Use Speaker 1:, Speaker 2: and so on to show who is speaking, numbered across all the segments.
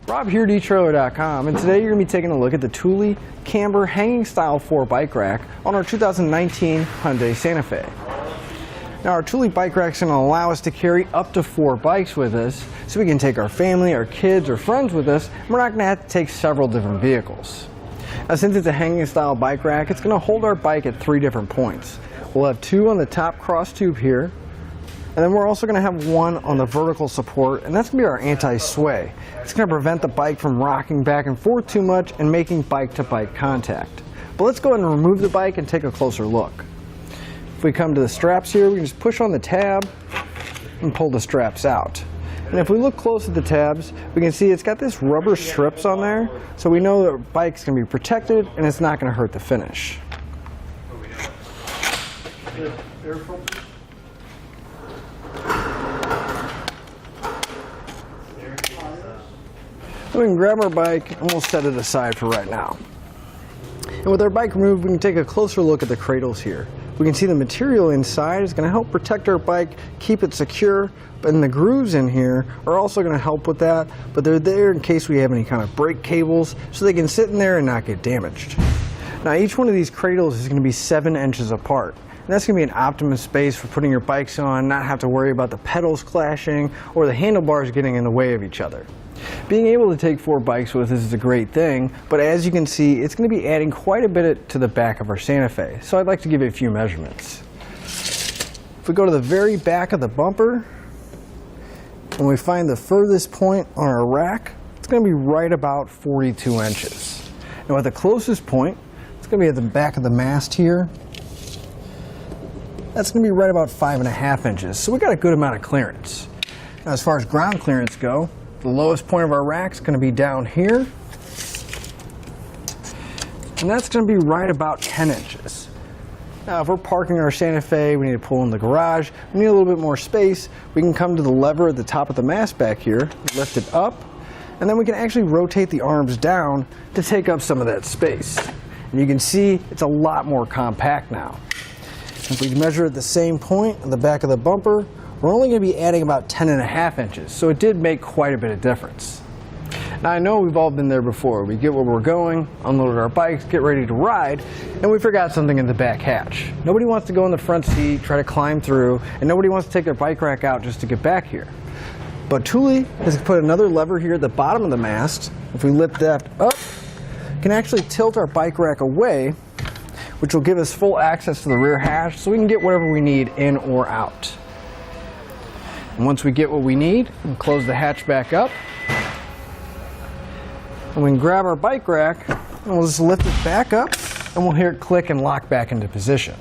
Speaker 1: Rob here at etrailer.com, and today you're going to be taking a look at the Thule Camber hanging style 4 bike rack on our 2019 Hyundai Santa Fe. Now our Thule bike rack is going to allow us to carry up to 4 bikes with us, so we can take our family, our kids, or friends with us, and we're not going to have to take several different vehicles. Now since it's a hanging style bike rack, it's going to hold our bike at 3 different points. We'll have 2 on the top cross tube here, and then we're also going to have 1 on the vertical support, and that's going to be our anti-sway. It's going to prevent the bike from rocking back and forth too much and making bike-to-bike contact. But let's go ahead and remove the bike and take a closer look. If we come to the straps here, we can just push on the tab and pull the straps out. And if we look close at the tabs, we can see it's got this rubber strips on there, so we know the bike's going to be protected and it's not going to hurt the finish. We can grab our bike and we'll set it aside for right now. And with our bike removed, we can take a closer look at the cradles here. We can see the material inside is going to help protect our bike, keep it secure, and the grooves in here are also going to help with that, but they're there in case we have any kind of brake cables, so they can sit in there and not get damaged. Now each one of these cradles is going to be 7 inches apart. And that's going to be an optimum space for putting your bikes on, not have to worry about the pedals clashing or the handlebars getting in the way of each other. Being able to take 4 bikes with us is a great thing, but as you can see, it's going to be adding quite a bit to the back of our Santa Fe, so I'd like to give you a few measurements. If we go to the very back of the bumper, and we find the furthest point on our rack, it's going to be right about 42 inches. Now at the closest point, it's going to be at the back of the mast here. That's going to be right about 5.5 inches, so we got a good amount of clearance. Now as far as ground clearance go, the lowest point of our rack is going to be down here, and that's going to be right about 10 inches. Now if we're parking our Santa Fe, we need to pull in the garage, we need a little bit more space, we can come to the lever at the top of the mast back here, lift it up, and then we can actually rotate the arms down to take up some of that space. And you can see it's a lot more compact now. If we measure at the same point on the back of the bumper, we're only going to be adding about 10.5 inches, so it did make quite a bit of difference. Now I know we've all been there before. We get where we're going, unload our bikes, get ready to ride, and we forgot something in the back hatch. Nobody wants to go in the front seat, try to climb through, and nobody wants to take their bike rack out just to get back here. But Thule has put another lever here at the bottom of the mast. If we lift that up, we can actually tilt our bike rack away, which will give us full access to the rear hatch so we can get whatever we need in or out. And once we get what we need, we'll close the hatch back up. And we can grab our bike rack and we'll just lift it back up and we'll hear it click and lock back into position.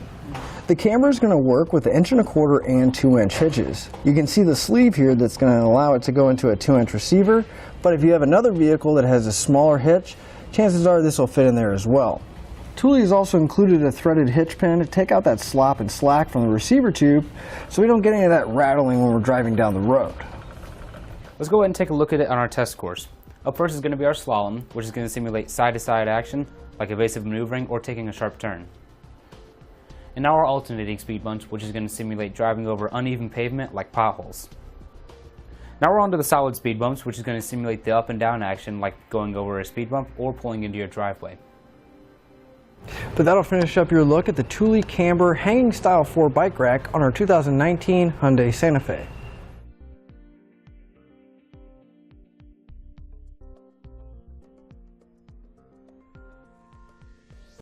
Speaker 1: The camber is going to work with 1.25 and 2-inch hitches. You can see the sleeve here that's going to allow it to go into a 2-inch receiver, but if you have another vehicle that has a smaller hitch, chances are this will fit in there as well. Thule has also included a threaded hitch pin to take out that slop and slack from the receiver tube so we don't get any of that rattling when we're driving down the road.
Speaker 2: Let's go ahead and take a look at it on our test course. Up first is going to be our Slalom, which is going to simulate side-to-side action like evasive maneuvering or taking a sharp turn. And now our alternating speed bumps, which is going to simulate driving over uneven pavement like potholes. Now we're on to the solid speed bumps, which is going to simulate the up and down action like going over a speed bump or pulling into your driveway.
Speaker 1: But that'll finish up your look at the Thule Camber hanging style 4 bike rack on our 2019 Hyundai Santa Fe.